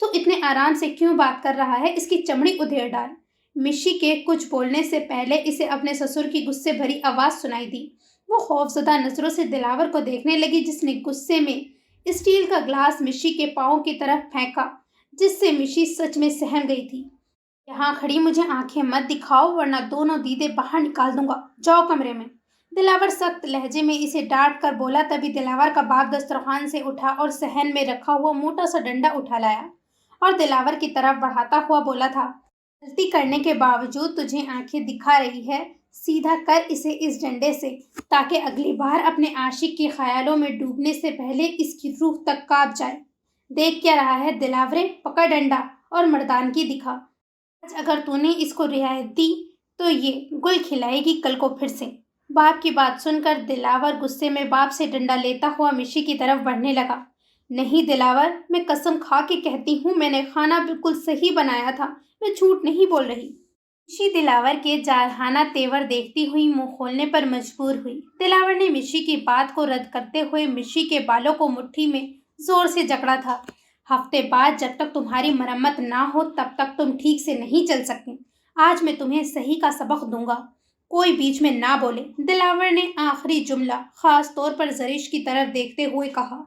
تو اتنے آرام سے کیوں بات کر رہا ہے؟ اس کی چمڑی ادھیڑ ڈال۔ مشی کے کچھ بولنے سے پہلے اسے اپنے سسر کی غصے بھری آواز سنائی دی۔ وہ خوفزدہ نظروں سے دلاور کو دیکھنے لگی، جس نے غصے میں اسٹیل کا گلاس مشی کے پاؤں کی طرف پھینکا، جس سے مشی سچ میں سہم گئی تھی۔ یہاں کھڑی مجھے آنکھیں مت دکھاؤ ورنہ دونوں دیدے باہر نکال دوں گا، جاؤ کمرے میں۔ دلاور سخت لہجے میں اسے ڈانٹ کر بولا۔ تبھی دلاور کا باپ دسترخوان سے اٹھا اور صحن میں رکھا ہوا موٹا سا ڈنڈا اٹھا لایا اور دلاور کی طرف بڑھاتا ہوا بولا تھا، غلطی کرنے کے باوجود تجھے آنکھیں دکھا رہی ہے، سیدھا کر اسے اس ڈنڈے سے، تاکہ اگلی بار اپنے عاشق کے خیالوں میں ڈوبنے سے پہلے اس کی روح تک کانپ جائے۔ دیکھ کیا رہا ہے دلاورے؟ پکڑ ڈنڈا اور مردانگی دکھا۔ آج اگر تو نے اس کو رعایت دی تو یہ گل کھلائے گی کل کو پھر سے۔ باپ کی بات سن کر دلاور غصے میں باپ سے ڈنڈا لیتا ہوا مشی کی طرف بڑھنے لگا۔ نہیں دلاور، میں قسم کھا کے کہتی ہوں میں نے کھانا بالکل صحیح بنایا تھا، میں جھوٹ نہیں بول رہی۔ مشی دلاور کے جارحانہ تیور دیکھتی ہوئی منہ کھولنے پر مجبور ہوئی۔ دلاور نے مشی کی بات کو رد کرتے ہوئے مشی کے بالوں کو مٹھی میں زور سے جکڑا تھا۔ ہفتے بعد جب تک تمہاری مرمت نہ ہو تب تک تم ٹھیک سے نہیں چل سکتے۔ آج میں تمہیں صحیح کا سبق دوں گا، کوئی بیچ میں نہ بولے۔ دلاور نے آخری جملہ خاص طور پر زرش کی طرف دیکھتے ہوئے کہا،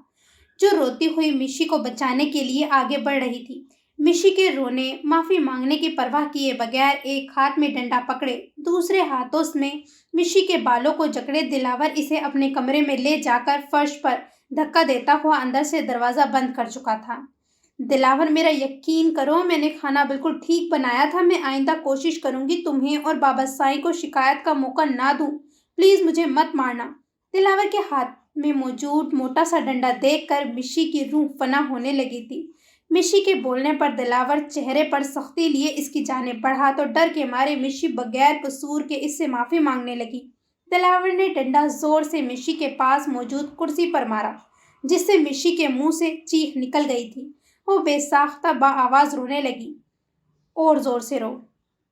جو روتی ہوئی مشی کو بچانے کے لیے آگے بڑھ رہی تھی۔ مشی کے رونے، معافی مانگنے کی پرواہ کیے بغیر ایک ہاتھ میں ڈنڈا پکڑے، دوسرے ہاتھوں میں مشی کے بالوں کو جکڑے دلاور اسے اپنے کمرے میں لے جا کر فرش پر دھکا دیتا ہوا اندر سے دروازہ بند کر چکا تھا۔ دلاور میرا یقین کرو، میں نے کھانا بالکل ٹھیک بنایا تھا، میں آئندہ کوشش کروں گی تمہیں اور بابا سائیں کو شکایت کا موقع نہ دوں، پلیز مجھے مت مارنا۔ دلاور کے ہاتھ میں موجود موٹا سا ڈنڈا دیکھ کر مشی کی روح فنا ہونے لگی تھی۔ مشی کے بولنے پر دلاور چہرے پر سختی لیے اس کی جانب بڑھا تو ڈر کے مارے مشی بغیر قصور کے اس سے معافی مانگنے لگی۔ دلاور نے ڈنڈا زور سے مشی کے پاس موجود کرسی پر مارا، جس سے مشی کے منہ سے چیخ نکل گئی تھی۔ وہ بے ساختہ آواز رونے لگی۔ اور زور سے رو،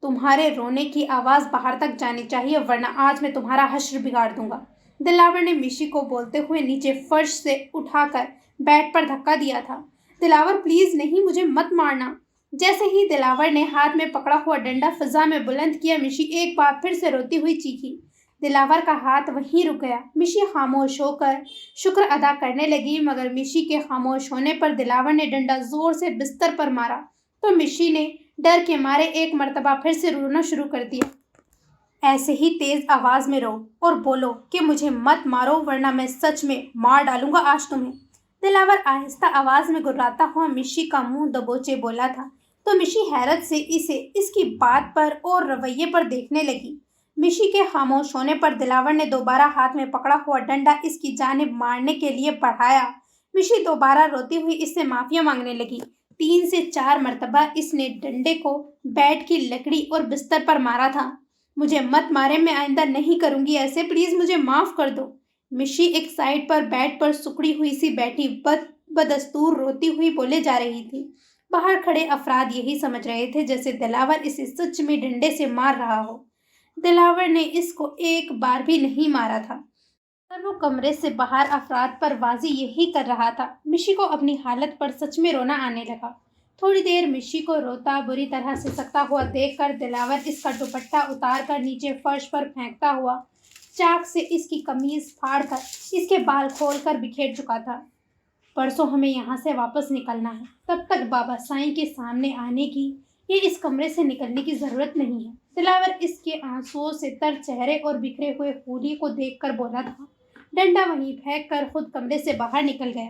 تمہارے رونے کی آواز باہر تک جانی چاہیے ورنہ آج میں تمہارا حشر بگاڑ دوں گا۔ دلاور نے مشی کو بولتے ہوئے نیچے فرش سے اٹھا کر بیڈ پر دھکا دیا تھا۔ دلاور پلیز نہیں، مجھے مت مارنا۔ جیسے ہی دلاور نے ہاتھ میں پکڑا ہوا ڈنڈا فضا میں بلند کیا، مشی ایک بار پھر سے روتی ہوئی چیخی۔ دلاور کا ہاتھ وہیں رک گیا۔ مشی خاموش ہو کر شکر ادا کرنے لگی، مگر مشی کے خاموش ہونے پر دلاور نے ڈنڈا زور سے بستر پر مارا تو مشی نے ڈر کے مارے ایک مرتبہ پھر سے رونا شروع کر دیا۔ ایسے ہی تیز آواز میں رو اور بولو کہ مجھے مت مارو ورنہ میں سچ میں مار ڈالوں گا آج تمہیں۔ دلاور آہستہ آواز میں گرراتا ہوا مشی کا منہ دبوچے بولا تھا تو مشی حیرت سے اسے اس کی بات پر اور رویے پر دیکھنے لگی۔ مشی کے خاموش ہونے پر دلاور نے دوبارہ ہاتھ میں پکڑا ہوا ڈنڈا اس کی جانب مارنے کے لیے بڑھایا۔ مشی دوبارہ روتی ہوئی اس سے معافی مانگنے لگی۔ 3 سے 4 مرتبہ اس نے ڈنڈے کو بیڈ کی لکڑی اور بستر پر مارا تھا۔ مجھے مت مارے، میں آئندہ نہیں کروں گی ایسے، پلیز مجھے معاف کر دو۔ مشی ایک سائیڈ پر بیڈ پر سکڑی ہوئی سی بیٹھی بدستور روتی ہوئی بولے جا رہی تھی۔ باہر کھڑے افراد یہی سمجھ رہے تھے جیسے دلاور اسے سچ میں ڈنڈے سے مار رہا ہو۔ دلاور نے اس کو ایک بار بھی نہیں مارا تھا، مگر وہ کمرے سے باہر افراد پر واضح یہی کر رہا تھا۔ مشی کو اپنی حالت پر سچ میں رونا آنے لگا۔ تھوڑی دیر مشی کو روتا بری طرح سے سکتا ہوا دیکھ کر دلاور اس کا دوپٹہ اتار کر نیچے فرش پر پھینکتا ہوا چاک سے اس کی قمیض پھاڑ کر اس کے بال کھول کر بکھیر چکا تھا۔ پرسوں ہمیں یہاں سے واپس نکلنا ہے، تب تک بابا سائیں کے سامنے آنے کی یا اس کمرے سے نکلنے کی ضرورت نہیں ہے۔ دلاور اس کے آنسوؤں سے تر چہرے اور بکھرے ہوئے ہولی کو دیکھ کر بولا تھا۔ ڈنڈا وہیں پھینک کر خود کمرے سے باہر نکل گیا۔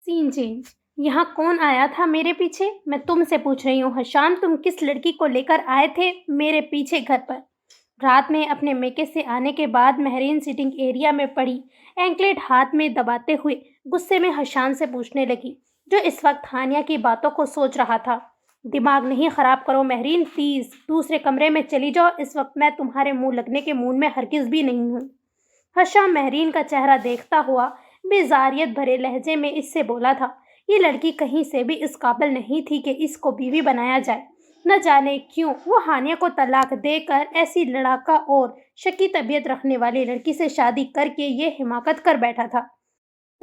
سین چینج۔ یہاں کون آیا تھا میرے پیچھے؟ میں تم سے پوچھ رہی ہوں حشام، تم کس لڑکی کو لے کر آئے تھے میرے پیچھے گھر پر؟ رات میں اپنے میکے سے آنے کے بعد مہرین سٹنگ ایریا میں پڑی اینکلیٹ ہاتھ میں دباتے ہوئے غصے میں حشام سے پوچھنے لگی، جو اس وقت ہانیہ کی باتوں کو سوچ رہا تھا۔ دماغ نہیں خراب کرو مہرین، پلیز دوسرے کمرے میں چلی جاؤ، اس وقت میں تمہارے منہ لگنے کے موڈ میں ہرگز بھی نہیں ہوں۔ حشام مہرین کا چہرہ دیکھتا ہوا بیزاریت بھرے لہجے میں اس سے بولا تھا، یہ لڑکی کہیں سے بھی اس قابل نہیں تھی کہ اس کو بیوی بنایا جائے۔ نہ جانے کیوں وہ ہانیہ کو طلاق دے کر ایسی لڑاکا اور شکی طبیعت رکھنے والی لڑکی سے شادی کر کے یہ حماقت کر بیٹھا تھا۔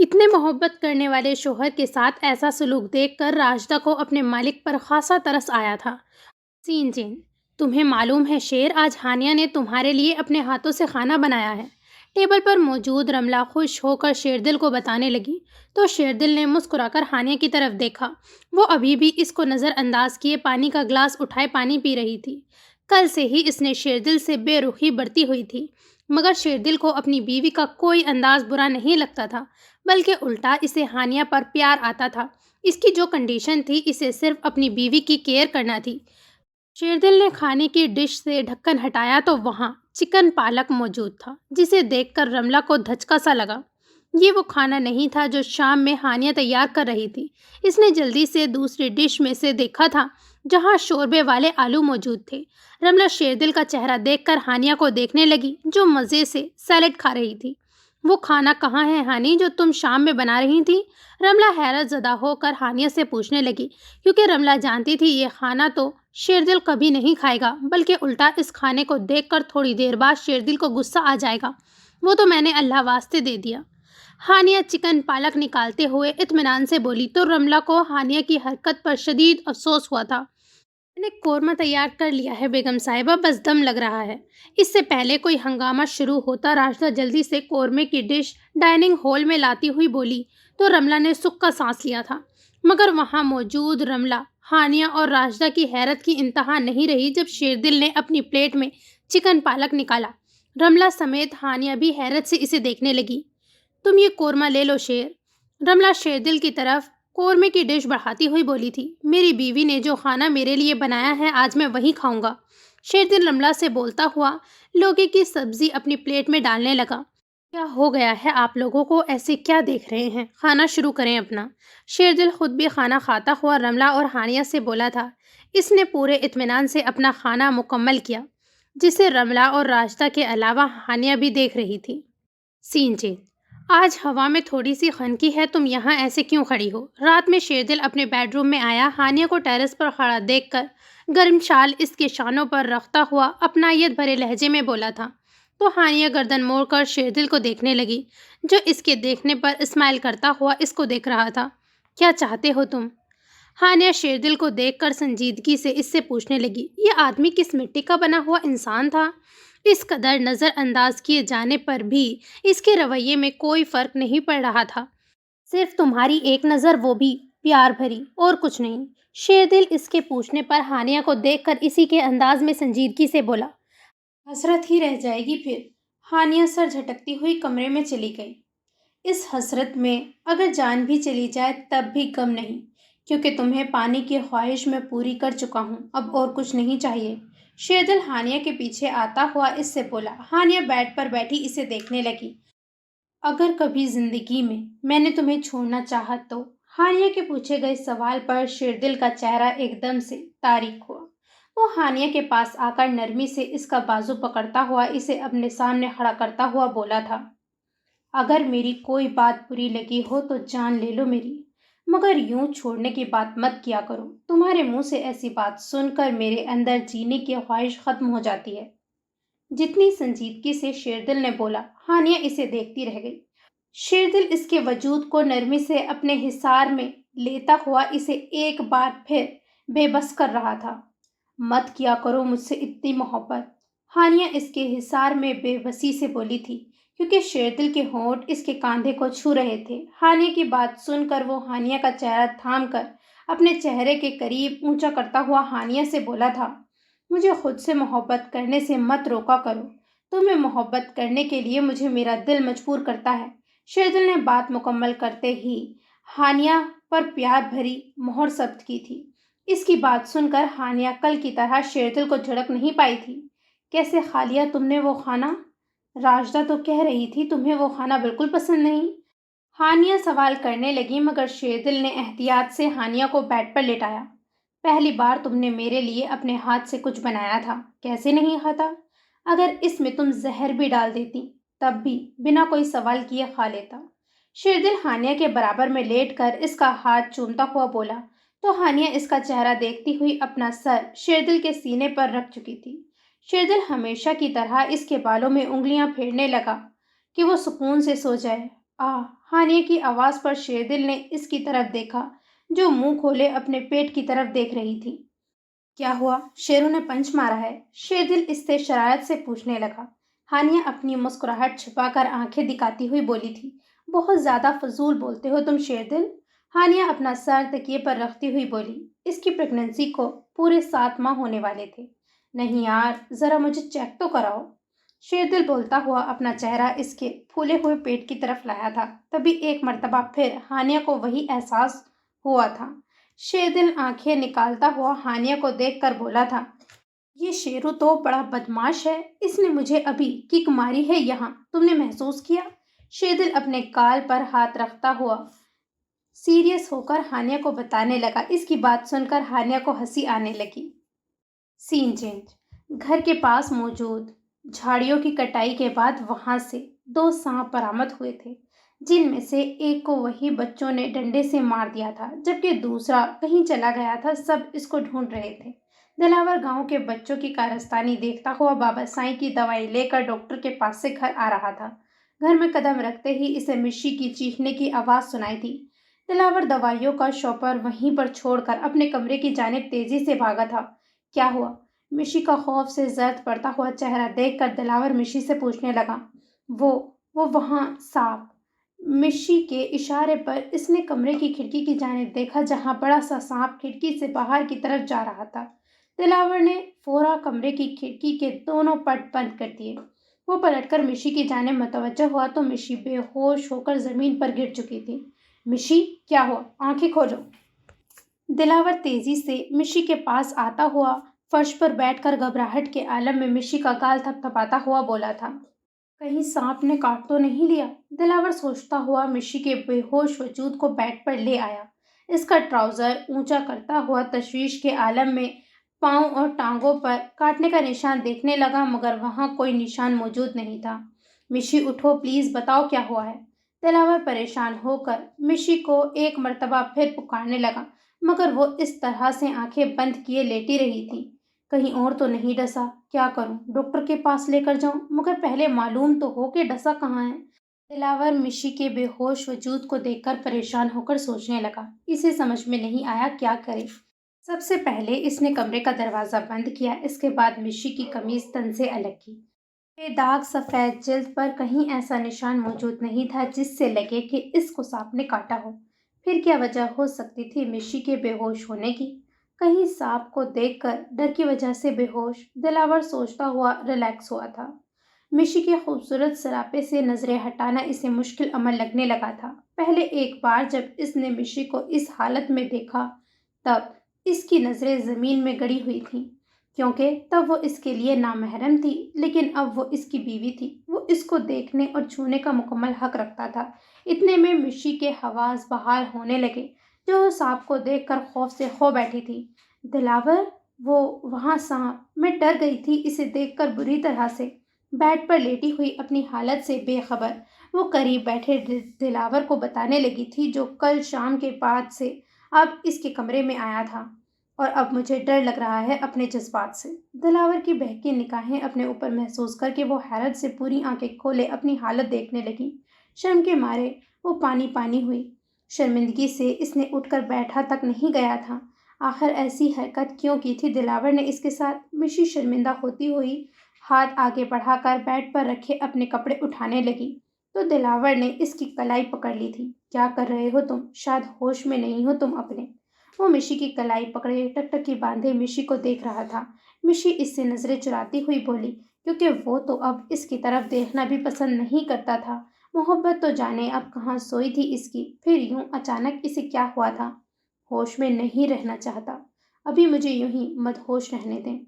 اتنے محبت کرنے والے شوہر کے ساتھ ایسا سلوک دیکھ کر راشدہ کو اپنے مالک پر خاصا ترس آیا تھا۔ سین چین: تمہیں معلوم ہے شیر، آج ہانیہ نے تمہارے لیے اپنے ہاتھوں سے کھانا بنایا ہے۔ ٹیبل پر موجود رملہ خوش ہو کر شیردل کو بتانے لگی تو شیردل نے مسکرا کر ہانیہ کی طرف دیکھا۔ وہ ابھی بھی اس کو نظر انداز کیے پانی کا گلاس اٹھائے پانی پی رہی تھی۔ کل سے ہی اس نے شیردل سے بے رخی برتی ہوئی تھی، مگر شیردل کو اپنی بیوی کا کوئی انداز برا نہیں لگتا تھا، بلکہ الٹا اسے ہانیہ پر پیار آتا تھا۔ اس کی جو کنڈیشن تھی، اسے صرف اپنی بیوی کی کیئر کرنا تھی۔ شیردل نے کھانے کی ڈش سے ڈھکن ہٹایا تو وہاں چکن پالک موجود تھا، جسے دیکھ کر رملہ کو دھچکا سا لگا۔ یہ وہ کھانا نہیں تھا جو شام میں ہانیہ تیار کر رہی تھی۔ اس نے جلدی سے دوسری ڈش میں سے دیکھا تھا، جہاں شوربے والے آلو موجود تھے۔ رملہ شیردل کا چہرہ دیکھ کر ہانیہ کو دیکھنے لگی، جو مزے سے سیلڈ کھا رہی تھی۔ وہ کھانا کہاں ہے ہانی، جو تم شام میں بنا رہی تھی؟ رملہ حیرت زدہ ہو کر ہانیہ سے پوچھنے لگی، کیونکہ رملہ جانتی تھی یہ کھانا تو شیردل کبھی نہیں کھائے گا، بلکہ الٹا اس کھانے کو دیکھ کر تھوڑی دیر بعد شیردل کو غصہ آ جائے گا۔ وہ تو میں نے اللہ واسطے دے دیا۔ ہانیہ چکن پالک نکالتے ہوئے اطمینان سے بولی تو رملہ کو ہانیہ کی حرکت پر شدید افسوس ہوا تھا۔ میں نے قورمہ تیار کر لیا ہے بیگم صاحبہ، بس دم لگ رہا ہے۔ اس سے پہلے کوئی ہنگامہ شروع ہوتا راشدہ جلدی سے قورمے کی ڈش ڈائننگ ہال میں لاتی ہوئی بولی تو رملہ نے سکھ کا سانس لیا تھا، مگر وہاں موجود رملہ، ہانیہ اور راشدہ کی حیرت کی انتہا نہیں رہی جب شیردل نے اپنی پلیٹ میں چکن پالک نکالا۔ رملہ سمیت ہانیہ بھی حیرت سے اسے دیکھنے لگی۔ تم یہ قورمہ لے لو شیر، رملہ شیردل کی طرف قورمے کی ڈش بڑھاتی ہوئی بولی تھی۔ میری بیوی نے جو کھانا میرے لیے بنایا ہے آج میں وہی کھاؤں گا۔ شیردل رملہ سے بولتا ہوا لوکی کی سبزی اپنی پلیٹ میں ڈالنے لگا۔ کیا ہو گیا ہے آپ لوگوں کو، ایسے کیا دیکھ رہے ہیں؟ کھانا شروع کریں اپنا۔ شیردل خود بھی کھانا کھاتا ہوا رملہ اور ہانیہ سے بولا تھا۔ اس نے پورے اطمینان سے اپنا کھانا مکمل کیا، جسے رملہ اور راشدہ کے علاوہ ہانیہ بھی دیکھ رہی تھی۔ سین چین: آج ہوا میں تھوڑی سی خنکی ہے، تم یہاں ایسے کیوں کھڑی ہو؟ رات میں شیردل اپنے بیڈ روم میں آیا، ہانیہ کو ٹیرس پر کھڑا دیکھ کر گرم شال اس کے شانوں پر رکھتا ہوا اپنائیت بھرے لہجے میں بولا تھا تو ہانیہ گردن موڑ کر شیردل کو دیکھنے لگی، جو اس کے دیکھنے پر اسمائل کرتا ہوا اس کو دیکھ رہا تھا۔ کیا چاہتے ہو تم؟ ہانیہ شیردل کو دیکھ کر سنجیدگی سے اس سے پوچھنے لگی۔ یہ آدمی کس مٹی کا بنا ہوا انسان تھا؟ اس قدر نظر انداز کیے جانے پر بھی اس کے رویے میں کوئی فرق نہیں پڑ رہا تھا، صرف تمہاری ایک نظر، وہ بھی پیار بھری، اور کچھ نہیں۔ شیردل اس کے پوچھنے پر ہانیہ کو دیکھ کر اسی کے انداز میں سنجیدگی سے بولا۔ حسرت ہی رہ جائے گی پھر۔ ہانیہ سر جھٹکتی ہوئی کمرے میں چلی گئی۔ اس حسرت میں اگر جان بھی چلی جائے تب بھی غم نہیں، کیونکہ تمہیں پانے کی خواہش میں پوری کر چکا ہوں، اب اور کچھ نہیں چاہیے۔ شیردل ہانیہ کے پیچھے آتا ہوا اس سے بولا۔ ہانیہ بیڈ پر بیٹھی اسے دیکھنے لگی۔ اگر کبھی زندگی میں نے تمہیں چھوڑنا چاہا تو؟ ہانیہ کے پوچھے گئے سوال پر شیردل کا چہرہ ایک دم سے تاریک ہوا۔ وہ ہانیہ کے پاس آ کر نرمی سے اس کا بازو پکڑتا ہوا اسے اپنے سامنے کھڑا کرتا ہوا بولا تھا، اگر میری کوئی بات بری لگی ہو تو جان لے لو میری، مگر یوں چھوڑنے کی بات مت کیا کرو۔ تمہارے منہ سے ایسی بات سن کر میرے اندر جینے کی خواہش ختم ہو جاتی ہے۔ جتنی سنجیدگی سے شیردل نے بولا، ہانیہ اسے دیکھتی رہ گئی۔ شیردل اس کے وجود کو نرمی سے اپنے حصار میں لیتا ہوا اسے ایک بار پھر بے بس کر رہا تھا۔ مت کیا کرو مجھ سے اتنی محبت، ہانیہ اس کے حصار میں بے بسی سے بولی تھی، کیونکہ شیردل کے ہونٹ اس کے کاندھے کو چھو رہے تھے۔ ہانیہ کی بات سن کر وہ ہانیہ کا چہرہ تھام کر اپنے چہرے کے قریب اونچا کرتا ہوا ہانیہ سے بولا تھا، مجھے خود سے محبت کرنے سے مت روکا کرو، تمہیں محبت کرنے کے لیے مجھے میرا دل مجبور کرتا ہے۔ شیردل نے بات مکمل کرتے ہی ہانیہ پر پیار بھری مہر ثبت کی تھی۔ اس کی بات سن کر ہانیہ کل کی طرح شیردل کو جھڑک نہیں پائی تھی۔ کیسے کھا لیا تم نے وہ کھانا؟ راشدہ تو کہہ رہی تھی تمہیں وہ کھانا بالکل پسند نہیں۔ ہانیہ سوال کرنے لگی، مگر شیردل نے احتیاط سے ہانیہ کو بیڈ پر لٹایا۔ پہلی بار تم نے میرے لیے اپنے ہاتھ سے کچھ بنایا تھا، کیسے نہیں کھاتا؟ اگر اس میں تم زہر بھی ڈال دیتی تب بھی بنا کوئی سوال کیے کھا لیتا۔ شیردل ہانیہ کے برابر میں لیٹ کر اس کا ہاتھ چومتا ہوا بولا تو ہانیہ اس کا چہرہ دیکھتی ہوئی اپنا سر شیردل کے سینے پر رکھ چکی تھی۔ شیردل ہمیشہ کی طرح اس کے بالوں میں انگلیاں پھیرنے لگا کہ وہ سکون سے سو جائے۔ آہ! ہانیہ کی آواز پر شیردل نے اس کی طرف دیکھا جو منہ کھولے اپنے پیٹ کی طرف دیکھ رہی تھی۔ کیا ہوا؟ شیرو نے پنچ مارا ہے؟ شیردل اس سے شرارت سے پوچھنے لگا۔ ہانیہ اپنی مسکراہٹ چھپا کر آنکھیں دکھاتی ہوئی بولی تھی، بہت زیادہ فضول بولتے ہو تم شیردل۔ ہانیہ اپنا سر تکیے پر رکھتی ہوئی بولی، اس کی پریگننسی کو پورے 7 ماہ ہونے والے تھے۔ نہیں یار، ذرا مجھے چیک تو کراؤ۔ شیردل بولتا ہوا اپنا چہرہ اس کے پھولے ہوئے پیٹ کی طرف لایا تھا، تبھی ایک مرتبہ پھر ہانیہ کو وہی احساس ہوا تھا۔ شیردل آنکھیں نکالتا ہوا ہانیہ کو دیکھ کر بولا تھا، یہ شیرو تو بڑا بدماش ہے، اس نے مجھے ابھی کک ماری ہے یہاں، تم نے محسوس کیا؟ شیردل اپنے گال پر ہاتھ رکھتا ہوا سیریس ہو کر ہانیہ کو بتانے لگا۔ اس کی بات سن کر ہانیہ کو ہنسی آنے لگی۔ سین چینج۔ گھر کے پاس موجود جھاڑیوں کی کٹائی کے بعد وہاں سے 2 سانپ برآمد ہوئے تھے، جن میں سے ایک کو وہی بچوں نے ڈنڈے سے مار دیا تھا جبکہ دوسرا کہیں چلا گیا تھا۔ سب اس کو ڈھونڈ رہے تھے۔ دلاور گاؤں کے بچوں کی کارستانی دیکھتا ہوا بابا سائیں کی دوائی لے کر ڈاکٹر کے پاس سے گھر آ رہا تھا۔ گھر میں قدم رکھتے ہی اسے مشی کی چیخنے کی آواز سنائی دی۔ دلاور دوائیوں کا شاپر وہیں پر چھوڑ کر اپنے کمرے کی جانب تیزی سے بھاگا تھا۔ کیا ہوا؟ مشی کا خوف سے زرد پڑتا ہوا چہرہ دیکھ کر دلاور مشی سے پوچھنے لگا۔ وہ وہاں سانپ۔ مشی کے اشارے پر اس نے کمرے کی کھڑکی کی جانب دیکھا جہاں بڑا سا سانپ کھڑکی سے باہر کی طرف جا رہا تھا۔ دلاور نے فوراً کمرے کی کھڑکی کے دونوں پٹ بند کر دیے۔ وہ پلٹ کر مشی کی جانب متوجہ ہوا تو مشی بے ہوش ہو کر زمین پر گر چکی تھی۔ مشی، کیا ہوا؟ آنکھیں کھولو۔ دلاور تیزی سے مشی کے پاس آتا ہوا فرش پر بیٹھ کر گھبراہٹ کے عالم میں مشی کا گال تھپ تھپاتا ہوا بولا تھا، کہیں سانپ نے کاٹ تو نہیں لیا؟ دلاور سوچتا ہوا مشی کے بے ہوش وجود کو بیڈ پر لے آیا۔ اس کا ٹراؤزر اونچا کرتا ہوا تشویش کے عالم میں پاؤں اور ٹانگوں پر کاٹنے کا نشان دیکھنے لگا مگر وہاں کوئی نشان موجود نہیں تھا۔ مشی اٹھو پلیز، بتاؤ کیا ہوا ہے؟ دلاور پریشان ہو کر مشی کو ایک مرتبہ پھر پکارنے لگا مگر وہ اس طرح سے آنکھیں بند کیے لیٹی رہی تھی۔ کہیں اور تو نہیں ڈسا؟ کیا کروں؟ ڈاکٹر کے پاس لے کر جاؤں؟ مگر پہلے معلوم تو ہو کہ ڈسا کہاں ہے۔ دلاور مشی کے بے ہوش وجود کو دیکھ کر پریشان ہو کر سوچنے لگا۔ اسے سمجھ میں نہیں آیا کیا کرے۔ سب سے پہلے اس نے کمرے کا دروازہ بند کیا، اس کے بعد مشی کی قمیض تن سے الگ کی۔ بے داغ سفید جلد پر کہیں ایسا نشان موجود نہیں تھا جس سے لگے کہ اس کو سانپ نے کاٹا ہو۔ پھر کیا وجہ ہو سکتی تھی مشی کے بے ہوش ہونے کی؟ کہیں سانپ کو دیکھ کر ڈر کی وجہ سے بے ہوش؟ دلاور سوچتا ہوا ریلیکس ہوا تھا۔ مشی کے خوبصورت سراپے سے نظریں ہٹانا اسے مشکل عمل لگنے لگا تھا۔ پہلے ایک بار جب اس نے مشی کو اس حالت میں دیکھا تب اس کی نظریں زمین میں گڑی ہوئی تھیں کیونکہ تب وہ اس کے لیے نامحرم تھی، لیکن اب وہ اس کی بیوی تھی، وہ اس کو دیکھنے اور چھونے کا مکمل حق رکھتا تھا۔ اتنے میں مشی کے حواس بحال ہونے لگے جو سانپ کو دیکھ کر خوف سے کھو بیٹھی تھی۔ دلاور، وہ وہاں سانپ! میں ڈر گئی تھی اسے دیکھ کر بری طرح سے۔ بیڈ پر لیٹی ہوئی اپنی حالت سے بے خبر وہ قریب بیٹھے دلاور کو بتانے لگی تھی جو کل شام کے بعد سے اب اس کے کمرے میں آیا تھا اور اب مجھے ڈر لگ رہا ہے اپنے جذبات سے۔ دلاور کی بہکی نگاہیں اپنے اوپر محسوس کر کے وہ حیرت سے پوری آنکھیں کھولے اپنی حالت دیکھنے لگی۔ شرم کے مارے وہ پانی پانی ہوئی۔ شرمندگی سے اس نے اٹھ کر بیٹھا تک نہیں گیا تھا۔ آخر ایسی حرکت کیوں کی تھی دلاور نے اس کے ساتھ؟ مشی شرمندہ ہوتی ہوئی ہاتھ آگے بڑھا کر بیڈ پر رکھے اپنے کپڑے اٹھانے لگی تو دلاور نے اس کی کلائی پکڑ لی تھی۔ کیا کر رہے ہو تم؟ شاید ہوش میں نہیں ہو تم اپنے۔ وہ مشی کی کلائی پکڑے ٹکٹکی باندھے مشی کو دیکھ رہا تھا۔ مشی اس سے نظریں چراتی ہوئی بولی، کیونکہ وہ تو اب اس کی طرف دیکھنا بھی پسند نہیں کرتا تھا۔ محبت تو جانے اب کہاں سوئی تھی اس کی، پھر یوں اچانک اسے کیا ہوا تھا؟ ہوش میں نہیں رہنا چاہتا، ابھی مجھے یوں ہی مدہوش رہنے دیں۔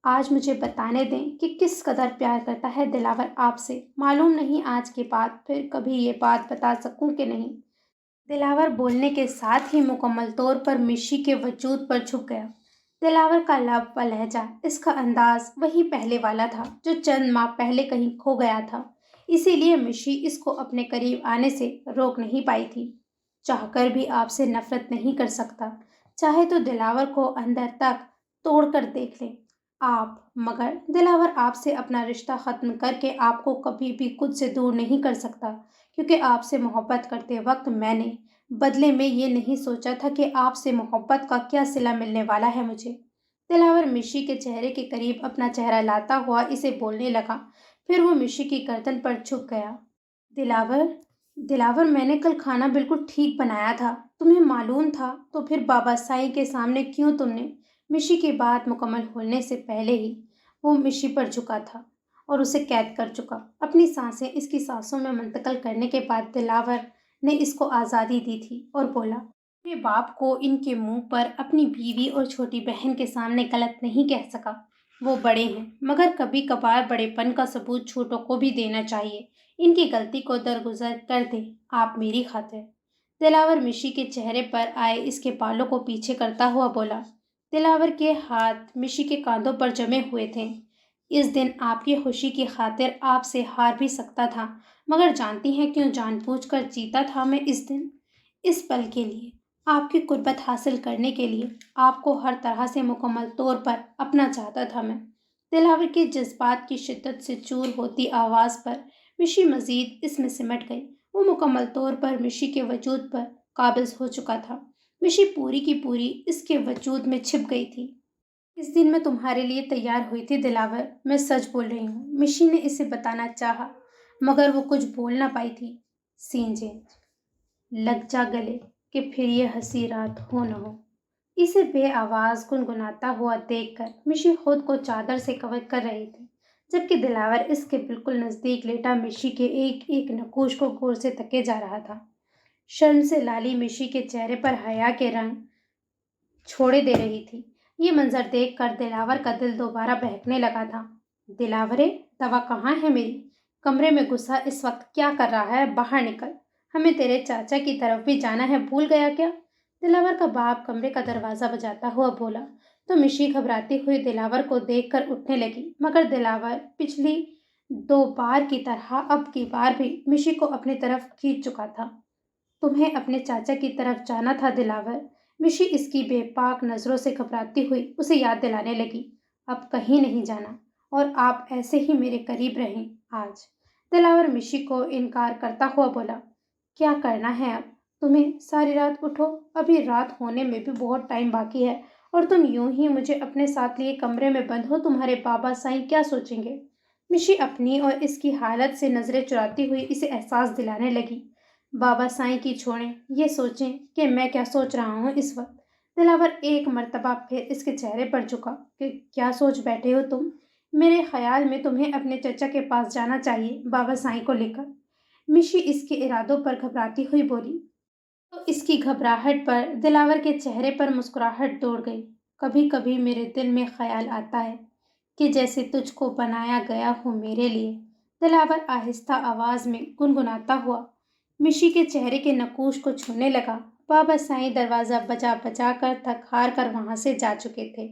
آج مجھے بتانے دیں کہ کس قدر پیار کرتا ہے دلاور آپ سے۔ معلوم نہیں آج کے بعد پھر کبھی یہ بات بتا سکوں کہ نہیں۔ دلاور بولنے کے ساتھ ہی مکمل طور پر مشی کے وجود پر چھپ گیا۔ دلاور کا لب و لہجہ، اس کا انداز وہی پہلے والا تھا جو چند ماہ پہلے کہیں کھو گیا تھا، اسی لیے مشی اس کو اپنے قریب آنے سے روک نہیں پائی تھی۔ چاہ کر بھی آپ سے نفرت نہیں کر سکتا، چاہے تو دلاور کو اندر تک توڑ کر دیکھ لے۔ آپ مگر دلاور آپ سے اپنا رشتہ ختم کر کے آپ کو کبھی بھی خود سے دور نہیں کر سکتا، کیونکہ آپ سے محبت کرتے وقت میں نے بدلے میں یہ نہیں سوچا تھا کہ آپ سے محبت کا کیا صلہ ملنے والا ہے مجھے۔ دلاور مشی کے چہرے کے قریب اپنا چہرہ لاتا ہوا اسے بولنے لگا، پھر وہ مشی کی گردن پر جھک گیا۔ دلاور دلاور میں نے کل کھانا بالکل ٹھیک بنایا تھا، تمہیں معلوم تھا تو پھر بابا سائی کے سامنے کیوں تم نے؟ مشی کی بات مکمل ہونے سے پہلے ہی وہ مشی پر جھکا تھا اور اسے قید کر چکا۔ اپنی سانسیں اس کی سانسوں میں منتقل کرنے کے بعد دلاور نے اس کو آزادی دی تھی اور بولا، اپنے باپ کو ان کے منہ پر اپنی بیوی اور چھوٹی بہن کے سامنے غلط نہیں کہہ سکا۔ وہ بڑے ہیں، مگر کبھی کبھار بڑے پن کا ثبوت چھوٹوں کو بھی دینا چاہیے۔ ان کی غلطی کو درگزر کر دیں آپ میری خاطر۔ دلاور مشی کے چہرے پر آئے اس کے بالوں کو پیچھے کرتا ہوا بولا۔ دلاور کے ہاتھ مشی کے کاندھوں پر جمے ہوئے تھے۔ اس دن آپ کی خوشی کی خاطر آپ سے ہار بھی سکتا تھا، مگر جانتی ہیں کیوں جان بوجھ کر جیتا تھا میں اس دن؟ اس پل کے لیے، آپ کی قربت حاصل کرنے کے لیے، آپ کو ہر طرح سے مکمل طور پر اپنا چاہتا تھا میں۔ دلاور کے جذبات کی شدت سے چور ہوتی آواز پر مشی مزید اس میں سمٹ گئی۔ وہ مکمل طور پر مشی کے وجود پر قابض ہو چکا تھا۔ مشی پوری کی پوری اس کے وجود میں چھپ گئی تھی۔ اس دن میں تمہارے لیے تیار ہوئی تھی دلاور، میں سچ بول رہی ہوں۔ مشی نے اسے بتانا چاہا مگر وہ کچھ بول نہ پائی تھی۔ سینجین لگ جا گلے کہ پھر یہ ہنسی رات ہو نہ ہو۔ اسے بے آواز گنگناتا ہوا دیکھ کر مشی خود کو چادر سے کور کر رہی تھی، جبکہ دلاور اس کے بالکل نزدیک لیٹا مشی کے ایک ایک نقوش کو غور سے تکے جا رہا تھا۔ شرم سے لالی مشی کے چہرے پر حیا کے رنگ چھوڑے دے رہی تھی۔ یہ منظر دیکھ کر دلاور کا دل دوبارہ بہکنے لگا تھا۔ دلاورے، دوا کہاں ہے میری؟ کمرے میں گھسا اس وقت کیا کر رہا ہے؟ باہر نکل، ہمیں تیرے چاچا کی طرف بھی جانا ہے، بھول گیا کیا؟ دلاور کا باپ کمرے کا دروازہ بجاتا ہوا بولا تو مشی گھبراتی ہوئی دلاور کو دیکھ کر اٹھنے لگی، مگر دلاور پچھلی دو بار کی طرح اب کی بار بھی مشی کو اپنی طرف کھینچ چکا تھا۔ تمہیں اپنے چاچا کی طرف جانا تھا دلاور؟ مشی اس کی بے پاک نظروں سے گھبراتی ہوئی اسے یاد دلانے لگی۔ اب کہیں نہیں جانا اور آپ ایسے ہی میرے قریب رہیں آج۔ دلاور مشی کو انکار کرتا ہوا بولا، کیا کرنا ہے اب تمہیں؟ ساری رات اٹھو، ابھی رات ہونے میں بھی بہت ٹائم باقی ہے اور تم یوں ہی مجھے اپنے ساتھ لیے کمرے میں بند ہو، تمہارے بابا سائیں کیا سوچیں گے؟ مشی اپنی اور اس کی حالت سے نظریں چراتی ہوئی اسے احساس دلانے لگی، بابا سائیں کی چھوڑیں، یہ سوچیں کہ میں کیا سوچ رہا ہوں اس وقت۔ دلاور ایک مرتبہ پھر اس کے چہرے پر جھکا کہ کیا سوچ بیٹھے ہو تم؟ میرے خیال میں تمہیں اپنے چچا کے پاس جانا چاہیے، بابا سائیں کو لے کر۔ مشی اس کے ارادوں پر گھبراتی ہوئی بولی تو اس کی گھبراہٹ پر دلاور کے چہرے پر مسکراہٹ دوڑ گئی۔ کبھی کبھی میرے دل میں خیال آتا ہے کہ جیسے تجھ کو بنایا گیا ہو میرے لیے، دلاور آہستہ آواز میں گنگناتا ہوا مشی کے چہرے کے نقوش کو چھونے لگا۔ بابا سائیں دروازہ بجا بجا کر تھک ہار کر وہاں سے جا چکے تھے،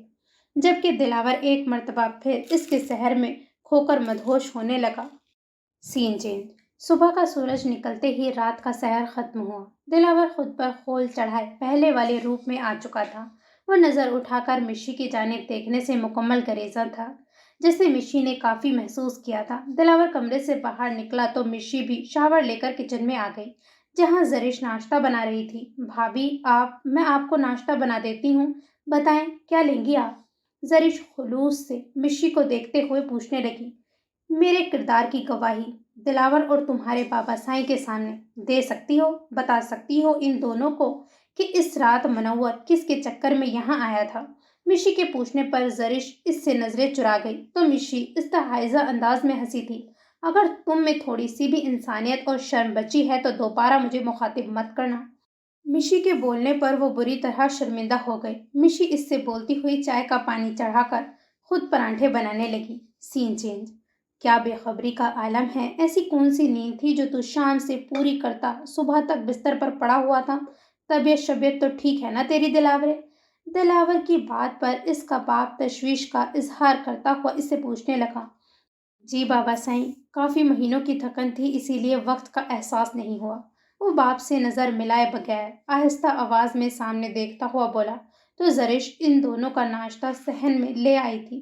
جبکہ دلاور ایک مرتبہ پھر اس کے سحر میں کھو کر مدہوش ہونے لگا۔ سینجین صبح کا سورج نکلتے ہی رات کا سحر ختم ہوا۔ دلاور خود پر خول چڑھائے پہلے والے روپ میں آ چکا تھا۔ وہ نظر اٹھا کر مشی کی جانب دیکھنے سے مکمل گریزاں تھا، جیسے مشی نے کافی محسوس کیا تھا۔ دلاور کمرے سے باہر نکلا تو مشی بھی شاور لے کر کچن میں آ گئی، جہاں زرش ناشتہ بنا رہی تھی۔ بھابھی، میں آپ کو ناشتہ بنا دیتی ہوں، بتائیں کیا لیں گی آپ؟ زرش خلوص سے مشی کو دیکھتے ہوئے پوچھنے لگی۔ میرے کردار کی گواہی دلاور اور تمہارے بابا سائیں کے سامنے دے سکتی ہو؟ بتا سکتی ہو ان دونوں کو کہ اس رات منور کس کے چکر میں یہاں آیا تھا؟ مشی کے پوچھنے پر زرش اس سے نظریں چرا گئی تو مشی استحاضہ انداز میں ہنسی تھی۔ اگر تم میں تھوڑی سی بھی انسانیت اور شرم بچی ہے تو دوبارہ مجھے مخاطب مت کرنا۔ مشی کے بولنے پر وہ بری طرح شرمندہ ہو گئی۔ مشی اس سے بولتی ہوئی چائے کا پانی چڑھا کر خود پراٹھے بنانے لگی۔ سین چینج کیا بے خبری کا عالم ہے؟ ایسی کون سی نیند تھی جو تو شام سے پوری کرتا صبح تک بستر پر پڑا ہوا تھا؟ طبیعت شبیعت تو ٹھیک ہے نا تیری دلاورے؟ دلاور کی بات پر اس کا باپ تشویش کا اظہار کرتا ہوا اس سے پوچھنے لگا، جی بابا سائیں، کافی مہینوں کی تھکن تھی اسی لیے وقت کا احساس نہیں ہوا۔ وہ باپ سے نظر ملائے بغیر آہستہ آواز میں سامنے دیکھتا ہوا بولا تو زرش ان دونوں کا ناشتہ صحن میں لے آئی تھی۔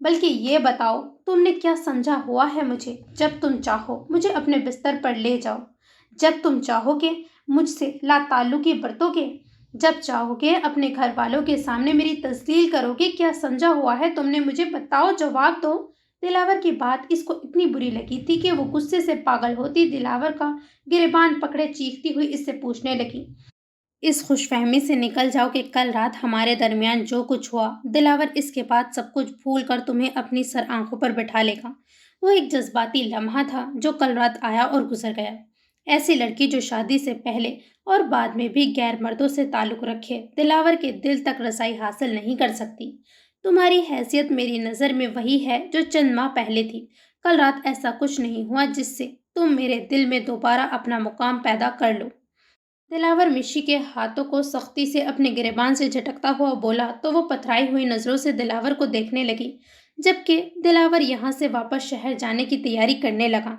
بلکہ یہ بتاؤ تم نے کیا سمجھا ہوا ہے مجھے؟ جب تم چاہو مجھے اپنے بستر پر لے جاؤ، جب تم چاہو گے مجھ سے لا تعلقی برتو گے، جب چاہو گے اپنے گھر والوں کے سامنے میری تذلیل کرو گے، کیا سمجھا ہوا ہے تم نے مجھے؟ بتاؤ، جواب دو۔ دلاور کی بات اس کو اتنی بری لگی تھی کہ وہ غصے سے پاگل ہوتی دلاور کا گریبان پکڑے چیختی ہوئی اس سے پوچھنے لگی، اس خوش فہمی سے نکل جاؤ کہ کل رات ہمارے درمیان جو کچھ ہوا، دلاور اس کے بعد سب کچھ بھول کر تمہیں اپنی سر آنکھوں پر بٹھا لے گا۔ وہ ایک جذباتی لمحہ تھا جو کل رات آیا اور گزر گیا۔ ایسی لڑکی جو شادی سے پہلے اور بعد میں بھی غیر مردوں سے تعلق رکھے، دلاور کے دل تک رسائی حاصل نہیں کر سکتی۔ تمہاری حیثیت میری نظر میں وہی ہے جو چند ماہ پہلے تھی۔ کل رات ایسا کچھ نہیں ہوا جس سے تم میرے دل میں دوبارہ اپنا مقام پیدا کر لو۔ دلاور مشی کے ہاتھوں کو سختی سے اپنے گریبان سے جھٹکتا ہوا بولا تو وہ پتھرائی ہوئی نظروں سے دلاور کو دیکھنے لگی، جبکہ دلاور یہاں سے واپس شہر جانے کی تیاری کرنے لگا۔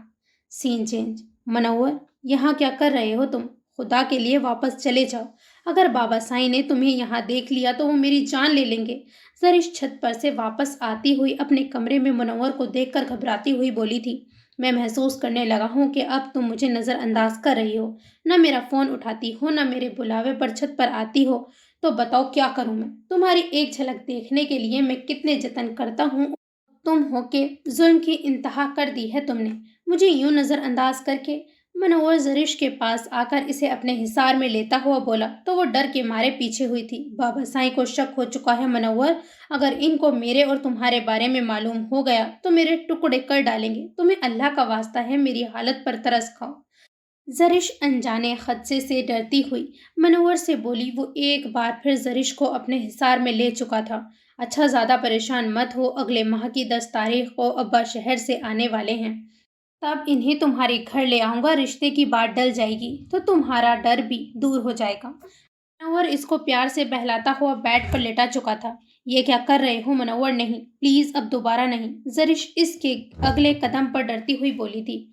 سین چینج۔ منور، یہاں کیا کر رہے ہو تم؟ خدا کے لیے واپس چلے جاؤ۔ اگر بابا سائی نے تمہیں یہاں دیکھ لیا تو وہ میری جان لے لیں گے۔ زرش چھت پر سے واپس آتی ہوئی اپنے کمرے میں منور کو دیکھ کر گھبراتی ہوئی بولی تھی، میں محسوس کرنے لگا ہوں کہ اب تم مجھے نظر انداز کر رہی ہو، نہ میرا فون اٹھاتی ہو، نہ میرے بلاوے پر چھت پر آتی ہو، تو بتاؤ کیا کروں میں؟ تمہاری ایک جھلک دیکھنے کے لیے میں کتنے جتن کرتا ہوں، تم ہو کہ ظلم کی انتہا کر دی ہے تم نے، مجھے یوں نظر انداز کر کے۔ منور زرش کے پاس آ کر اسے اپنے حصار میں لیتا ہوا بولا تو وہ ڈر کے مارے پیچھے ہوئی تھی۔ بابا سائی کو شک ہو چکا ہے منور، اگر ان کو میرے اور تمہارے بارے میں معلوم ہو گیا تو میرے ٹکڑے کر ڈالیں گے۔ تمہیں اللہ کا واسطہ ہے میری حالت پر ترس کھاؤ۔ زرش انجانے خدشے سے ڈرتی ہوئی منور سے بولی۔ وہ ایک بار پھر زرش کو اپنے حصار میں لے چکا تھا۔ اچھا، زیادہ پریشان مت ہو، اگلے ماہ کی 10 تاریخ کو ابا شہر سے آنے والے ہیں، تب انہیں تمہارے گھر لے آؤں گا، رشتے کی بات ڈل جائے گی تو تمہارا ڈر بھی دور ہو جائے گا۔ منور اس کو پیار سے بہلاتا ہوا بیڈ پر لیٹا چکا تھا۔ یہ کیا کر رہے ہو منور؟ نہیں پلیز، اب دوبارہ نہیں، زرش اس کے اگلے قدم پر ڈرتی ہوئی بولی تھی۔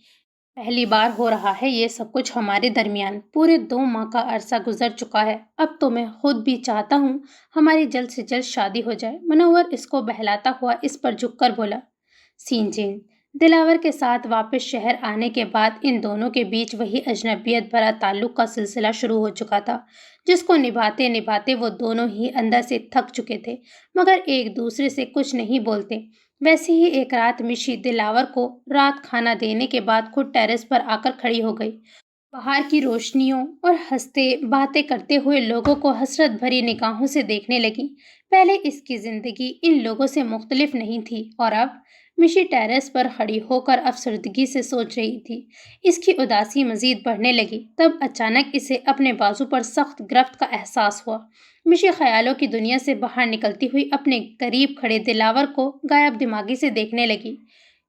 پہلی بار ہو رہا ہے یہ سب کچھ ہمارے درمیان، پورے 2 ماہ کا عرصہ گزر چکا ہے، اب تو میں خود بھی چاہتا ہوں ہماری جلد سے جلد شادی ہو جائے۔ منور اس کو بہلاتا ہوا اس پر جھک کر بولا۔ سین چین۔ دلاور کے ساتھ واپس شہر آنے کے بعد ان دونوں کے بیچ وہی اجنبیت بھرا تعلق کا سلسلہ شروع ہو چکا تھا، جس کو نبھاتے نبھاتے وہ دونوں ہی اندر سے تھک چکے تھے، مگر ایک دوسرے سے کچھ نہیں بولتے۔ ویسے ہی ایک رات مشی دلاور کو رات کھانا دینے کے بعد خود ٹیرس پر آ کر کھڑی ہو گئی۔ باہر کی روشنیوں اور ہنستے باتیں کرتے ہوئے لوگوں کو حسرت بھری نگاہوں سے دیکھنے لگی۔ پہلے اس کی زندگی ان لوگوں سے مختلف نہیں تھی، اور اب مشی ٹیرس پر کھڑی ہو کر افسردگی سے سوچ رہی تھی۔ اس کی اداسی مزید بڑھنے لگی، تب اچانک اسے اپنے بازو پر سخت گرفت کا احساس ہوا۔ مشی خیالوں کی دنیا سے باہر نکلتی ہوئی اپنے قریب کھڑے دلاور کو غائب دماغی سے دیکھنے لگی۔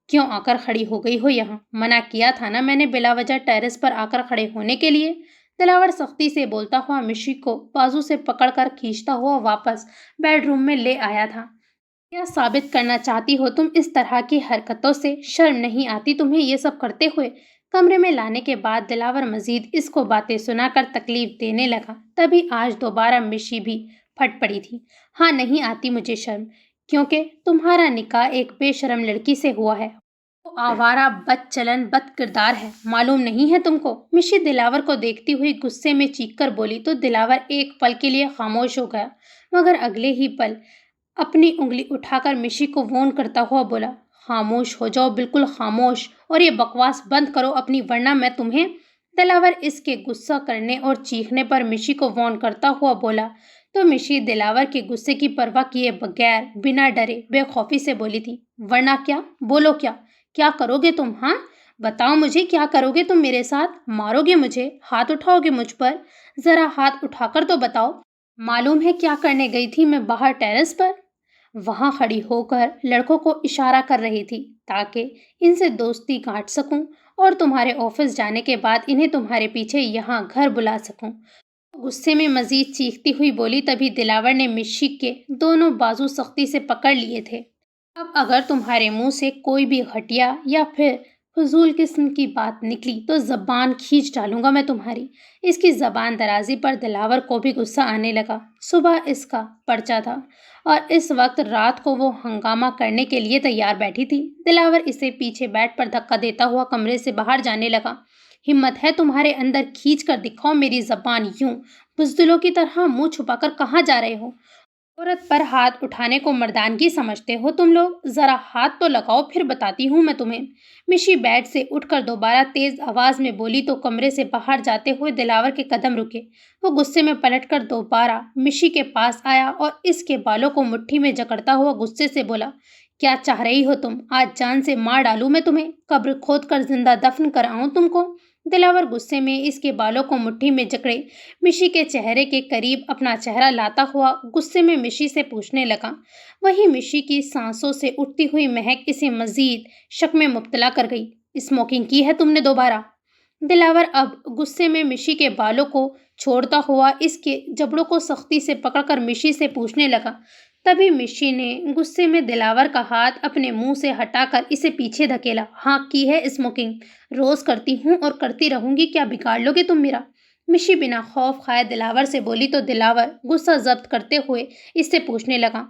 کیوں آ کر کھڑی ہو گئی ہو یہاں؟ منع کیا تھا نا میں نے بلا وجہ ٹیرس پر آ کر کھڑے ہونے کے لیے؟ دلاور سختی سے بولتا ہوا مشی کو بازو سے پکڑ کر کھینچتا ہوا واپس بیڈ روم میں لے آیا تھا۔ کیا ثابت کرنا چاہتی ہو تم اس طرح کی حرکتوں سے؟ شرم نہیں آتی تمہیں یہ سب کرتے ہوئے؟ کمرے میں لانے کے بعد دلاور مزید اس کو باتیں سنا کر تکلیف دینے لگا، تبھی آج دوبارہ مشی بھی پھٹ پڑی تھی۔ ہاں، نہیں آتی مجھے شرم، کیونکہ تمہارا نکاح ایک بے شرم لڑکی سے ہوا ہے، وہ آوارہ بد چلن بد کردار ہے، معلوم نہیں ہے تم کو؟ مشی دلاور کو دیکھتی ہوئی غصے میں چیخ کر بولی تو دلاور ایک پل کے لیے خاموش ہو گیا، مگر اگلے ہی پل اپنی انگلی اٹھا کر مشی کو وارن کرتا ہوا بولا، خاموش ہو جاؤ، بالکل خاموش، اور یہ بکواس بند کرو اپنی، ورنہ میں تمہیں۔ دلاور اس کے غصہ کرنے اور چیخنے پر مشی کو وارن کرتا ہوا بولا تو مشی دلاور کے غصے کی پرواہ کیے بغیر بنا ڈرے بے خوفی سے بولی تھی، ورنہ کیا؟ بولو کیا کرو گے تم؟ ہاں بتاؤ مجھے، کیا کرو گے تم میرے ساتھ؟ مارو گے مجھے؟ ہاتھ اٹھاؤ گے مجھ پر؟ ذرا ہاتھ اٹھا کر تو بتاؤ۔ معلوم ہے کیا کرنے گئی تھی میں باہر ٹیرس پر؟ وہاں کھڑی ہو کر لڑکوں کو اشارہ کر رہی تھی تاکہ ان سے دوستی گانٹ سکوں اور تمہارے آفس جانے کے بعد انہیں تمہارے پیچھے یہاں گھر بلا سکوں۔ غصے میں مزید چیختی ہوئی بولی، تبھی دلاور نے مشی کے دونوں بازو سختی سے پکڑ لیے تھے۔ اب اگر تمہارے منہ سے کوئی بھی گھٹیا یا پھر فضول قسم کی بات نکلی تو زبان کھینچ ڈالوں گا میں تمہاری۔ اس کی زبان درازی پر دلاور کو بھی غصہ آنے لگا۔ صبح اس کا پرچہ تھا اور اس وقت رات کو وہ ہنگامہ کرنے کے لیے تیار بیٹھی تھی۔ دلاور اسے پیچھے بیٹھ پر دھکا دیتا ہوا کمرے سے باہر جانے لگا۔ ہمت ہے تمہارے اندر، کھینچ کر دکھاؤ میری زبان یوں، بزدلوں کی طرح منہ چھپا کر کہاں جا رہے ہو؟ عورت پر ہاتھ اٹھانے کو مردانگی سمجھتے ہو تم لوگ؟ ذرا ہاتھ تو لگاؤ پھر بتاتی ہوں میں تمہیں۔ مشی بیڈ سے اٹھ کر دوبارہ تیز آواز میں بولی تو کمرے سے باہر جاتے ہوئے دلاور کے قدم رکے۔ وہ غصے میں پلٹ کر دوبارہ مشی کے پاس آیا اور اس کے بالوں کو مٹھی میں جکڑتا ہوا غصے سے بولا، کیا چاہ رہی ہو تم؟ آج جان سے مار ڈالوں میں تمہیں، قبر کھود کر زندہ دفن کر آؤں تم کو؟ دلاور غصے میں اس کے بالوں کو مٹھی میں جکڑے مشی کے چہرے کے قریب اپنا چہرہ لاتا ہوا غصے میں مشی سے پوچھنے لگا۔ وہی مشی کی سانسوں سے اٹھتی ہوئی مہک اسے مزید شک میں مبتلا کر گئی۔ اسموکنگ کی ہے تم نے دوبارہ؟ دلاور اب غصے میں مشی کے بالوں کو چھوڑتا ہوا اس کے جبڑوں کو سختی سے پکڑ کر مشی سے پوچھنے لگا۔ تبھی مشی نے غصے میں دلاور کا ہاتھ اپنے منہ سے ہٹا کر اسے پیچھے دھکیلا۔ ہاں کی ہے اسموکنگ، روز کرتی ہوں اور کرتی رہوں گی، کیا بگاڑ لو گے تم میرا؟ مشی بنا خوف کھائے دلاور سے بولی تو دلاور غصہ ضبط کرتے ہوئے اس سے پوچھنے لگا،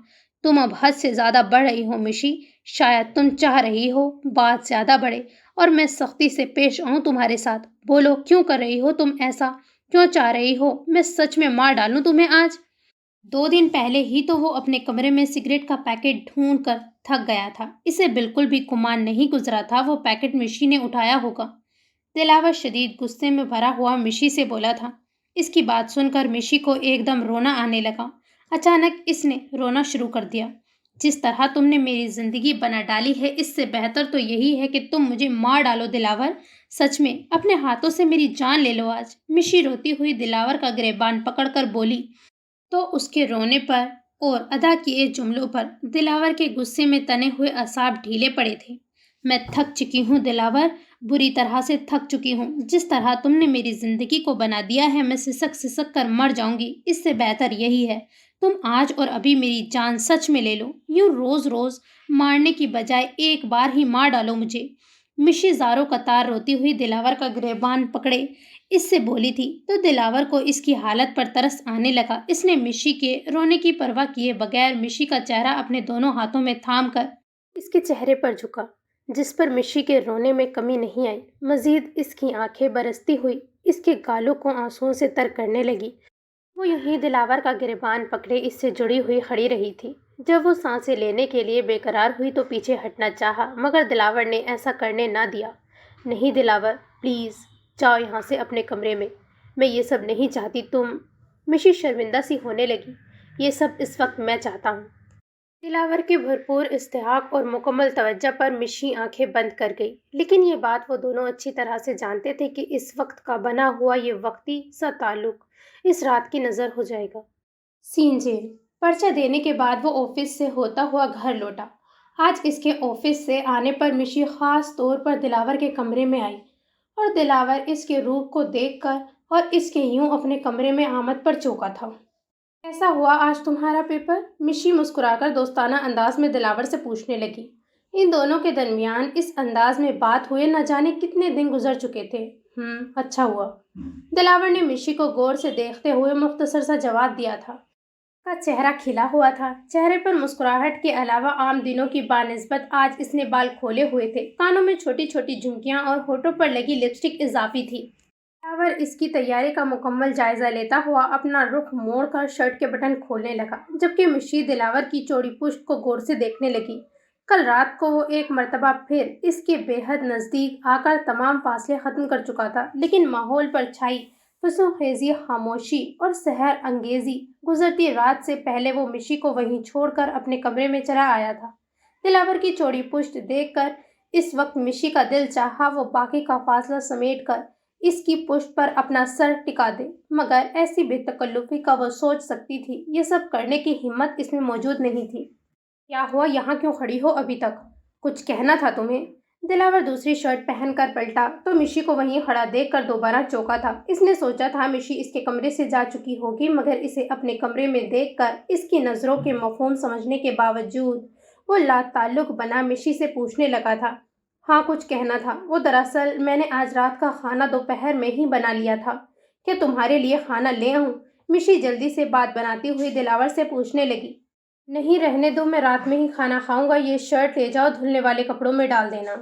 تم اب حد سے زیادہ بڑھ رہی ہو مشی، شاید تم چاہ رہی ہو بات زیادہ بڑھے اور میں سختی سے پیش آؤں تمہارے ساتھ۔ بولو کیوں کر رہی ہو تم ایسا؟ کیوں چاہ رہی ہو میں سچ میں مار ڈالوں تمہیں آج؟ 2 دن پہلے ہی تو وہ اپنے کمرے میں سگریٹ کا پیکٹ ڈھونڈ کر تھک گیا تھا۔ اسے بالکل بھی گمان نہیں گزرا تھا وہ پیکٹ مشی نے اٹھایا ہوگا۔ دلاور شدید غصے میں بھرا ہوا مشی سے بولا تھا۔ اس کی بات سن کر مشی کو ایک دم رونا آنے لگا۔ اچانک اس نے رونا شروع کر دیا۔ جس طرح تم نے میری زندگی بنا ڈالی ہے اس سے بہتر تو یہی ہے کہ تم مجھے مار ڈالو دلاور، سچ میں اپنے ہاتھوں سے میری جان لے لو آج۔ مشی روتی ہوئی دلاور کا گریبان پکڑ کر بولی تو اس کے رونے پر اور ادا کیے جملوں پر دلاور کے غصے میں تنے ہوئے اعصاب ڈھیلے پڑے تھے۔ میں تھک چکی ہوں دلاور، بری طرح سے تھک چکی ہوں۔ جس طرح تم نے میری زندگی کو بنا دیا ہے میں سسک سسک کر مر جاؤں گی، اس سے بہتر یہی ہے تم آج اور ابھی میری جان سچ میں لے لو، یوں روز روز مارنے کی بجائے ایک بار ہی مار ڈالو مجھے۔ مشی زاروں قطار روتی ہوئی دلاور کا گریبان پکڑے اس سے بولی تھی تو دلاور کو اس کی حالت پر ترس آنے لگا۔ اس نے مشی کے رونے کی پرواہ کیے بغیر مشی کا چہرہ اپنے دونوں ہاتھوں میں تھام کر اس کے چہرے پر جھکا، جس پر مشی کے رونے میں کمی نہیں آئی۔ مزید اس کی آنکھیں برستی ہوئی اس کے گالوں کو آنسوؤں سے تر کرنے لگی۔ وہ یوں ہی دلاور کا گریبان پکڑے اس سے جڑی ہوئی کھڑی رہی تھی۔ جب وہ سانسیں لینے کے لیے بے قرار ہوئی تو پیچھے ہٹنا چاہا مگر دلاور نے ایسا کرنے نہ دیا۔ نہیں دلاور، پلیز جاؤ یہاں سے اپنے کمرے میں یہ سب نہیں چاہتی تم۔ مشی شرمندہ سی ہونے لگی۔ یہ سب اس وقت میں چاہتا ہوں۔ دلاور کے بھرپور استحقاق اور مکمل توجہ پر مشی آنکھیں بند کر گئی، لیکن یہ بات وہ دونوں اچھی طرح سے جانتے تھے کہ اس وقت کا بنا ہوا یہ وقتی سا تعلق اس رات کی نظر ہو جائے گا۔ سین جیل۔ پرچہ دینے کے بعد وہ آفس سے ہوتا ہوا گھر لوٹا۔ آج اس کے آفس سے آنے پر مشی خاص طور پر دلاور کے کمرے میں آئی اور دلاور اس کے روح کو دیکھ کر اور اس کے یوں اپنے کمرے میں آمد پر چونکا تھا۔ کیسا ہوا آج تمہارا پیپر؟ مشی مسکرا کر دوستانہ انداز میں دلاور سے پوچھنے لگی۔ ان دونوں کے درمیان اس انداز میں بات ہوئے نہ جانے کتنے دن گزر چکے تھے۔ اچھا ہوا۔ دلاور نے مشی کو غور سے دیکھتے ہوئے مختصر سا جواب دیا تھا۔ کا چہرہ کھلا ہوا تھا، چہرے پر مسکراہٹ کے علاوہ عام دنوں کی بانسبت آج اس نے بال کھولے ہوئے تھے، کانوں میں چھوٹی چھوٹی جھمکیاں اور ہونٹوں پر لگی لپسٹک اضافی تھی۔ دلاور اس کی تیاری کا مکمل جائزہ لیتا ہوا اپنا رخ موڑ کر شرٹ کے بٹن کھولنے لگا، جبکہ مشی دلاور کی چوڑی پشت کو غور سے دیکھنے لگی۔ کل رات کو وہ ایک مرتبہ پھر اس کے بے حد نزدیک آ کر تمام فاصلے ختم کر چکا تھا، لیکن ماحول پر چھائی فسوں خیزی خاموشی اور سحر انگیزی گزرتی رات سے پہلے وہ مشی کو وہیں چھوڑ کر اپنے کمرے میں چلا آیا تھا۔ دلاور کی چوڑی پشت دیکھ کر اس وقت مشی کا دل چاہا وہ باقی کا فاصلہ سمیٹ کر اس کی پشت پر اپنا سر ٹکا دے، مگر ایسی بے تکلفی کا وہ سوچ سکتی تھی، یہ سب کرنے کی ہمت اس میں موجود نہیں تھی۔ کیا ہوا، یہاں کیوں کھڑی ہو ابھی تک؟ کچھ کہنا تھا تمہیں؟ دلاور دوسری شرٹ پہن کر پلٹا تو مشی کو وہیں کھڑا دیکھ کر دوبارہ چونکا تھا۔ اس نے سوچا تھا مشی اس کے کمرے سے جا چکی ہوگی، مگر اسے اپنے کمرے میں دیکھ کر اس کی نظروں کے مفہوم سمجھنے کے باوجود وہ لا تعلق بنا مشی سے پوچھنے لگا تھا، ہاں کچھ کہنا تھا۔ وہ دراصل میں نے آج رات کا کھانا دوپہر میں ہی بنا لیا تھا۔ کیا تمہارے لیے کھانا لے آؤں؟ مشی جلدی سے بات بناتی ہوئی دلاور سے پوچھنے لگی۔ نہیں رہنے دو، میں رات میں ہی کھانا کھاؤں گا۔ یہ شرٹ لے جاؤ، دھلنے والے کپڑوں میں ڈال دینا۔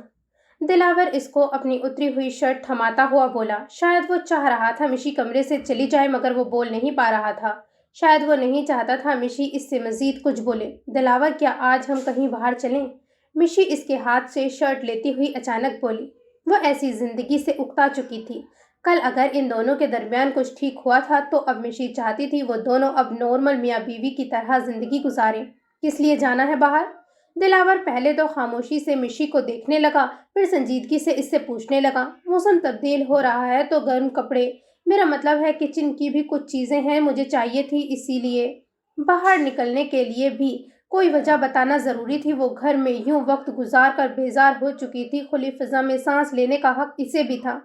دلاور اس کو اپنی اتری ہوئی شرٹ تھماتا ہوا بولا۔ شاید وہ چاہ رہا تھا مشی کمرے سے چلی جائے مگر وہ بول نہیں پا رہا تھا۔ شاید وہ نہیں چاہتا تھا مشی اس سے مزید کچھ بولے۔ دلاور کیا آج ہم کہیں باہر چلیں؟ مشی اس کے ہاتھ سے شرٹ لیتی ہوئی اچانک بولی۔ وہ ایسی زندگی سے اکتا چکی تھی۔ کل اگر ان دونوں کے درمیان کچھ ٹھیک ہوا تھا تو اب مشی چاہتی تھی وہ دونوں اب نارمل میاں بیوی کی طرح زندگی گزاریں۔ کس لیے جانا ہے باہر؟ دلاور پہلے تو خاموشی سے مشی کو دیکھنے لگا، پھر سنجیدگی سے اس سے پوچھنے لگا۔ موسم تبدیل ہو رہا ہے تو گرم کپڑے، میرا مطلب ہے کچن کی بھی کچھ چیزیں ہیں، مجھے چاہیے تھی، اسی لیے باہر نکلنے کے لیے بھی کوئی وجہ بتانا ضروری تھی۔ وہ گھر میں یوں وقت گزار کر بیزار ہو چکی تھی، کھلی فضا میں سانس لینے کا حق اسے بھی تھا۔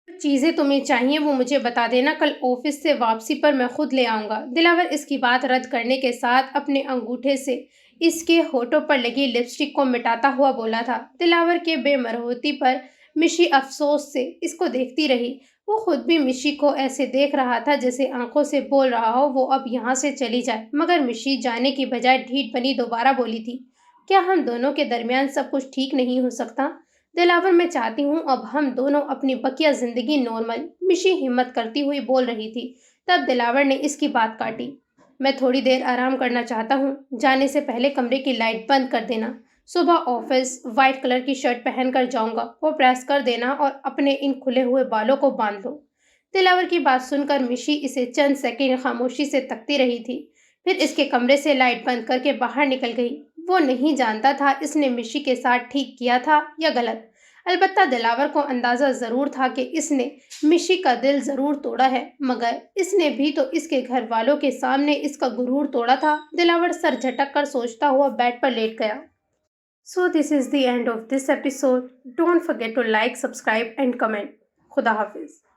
جو چیزیں تمہیں چاہیے وہ مجھے بتا دینا، کل آفس سے واپسی پر میں خود لے آؤں گا۔ دلاور اس کی بات رد کرنے کے ساتھ اپنے انگوٹھے سے اس کے ہونٹوں پر لگی لپسٹک کو مٹاتا ہوا بولا تھا۔ دلاور کے بے مرحوتی پر مشی افسوس سے اس کو دیکھتی رہی۔ وہ خود بھی مشی کو ایسے دیکھ رہا تھا جیسے آنکھوں سے بول رہا ہو وہ اب یہاں سے چلی جائے، مگر مشی جانے کی بجائے ڈھیٹ بنی دوبارہ بولی تھی۔ کیا ہم دونوں کے درمیان سب کچھ ٹھیک نہیں ہو سکتا؟ دلاور میں چاہتی ہوں اب ہم دونوں اپنی بقیہ زندگی نارمل، مشی ہمت کرتی ہوئی بول رہی تھی۔ تب دلاور نے اس کی بات کاٹی۔ میں تھوڑی دیر آرام کرنا چاہتا ہوں، جانے سے پہلے کمرے کی لائٹ بند کر دینا۔ صبح آفس وائٹ کلر کی شرٹ پہن کر جاؤں گا، وہ پریس کر دینا اور اپنے ان کھلے ہوئے بالوں کو باندھ لو۔ دلاور کی بات سن کر مشی اسے چند سیکنڈ خاموشی سے تکتی رہی تھی، پھر اس کے کمرے سے لائٹ بند کر کے باہر نکل گئی۔ وہ نہیں جانتا تھا اس نے مشی کے ساتھ ٹھیک کیا تھا یا غلط، البتہ دلاور کو اندازہ ضرور تھا کہ اس نے مشی کا دل ضرور توڑا ہے، مگر اس نے بھی تو اس کے گھر والوں کے سامنے اس کا غرور توڑا تھا۔ دلاور سر جھٹک کر سوچتا ہوا بیڈ پر لیٹ گیا۔ So this is the end of this episode. Don't forget to like, subscribe and comment. خدا حافظ.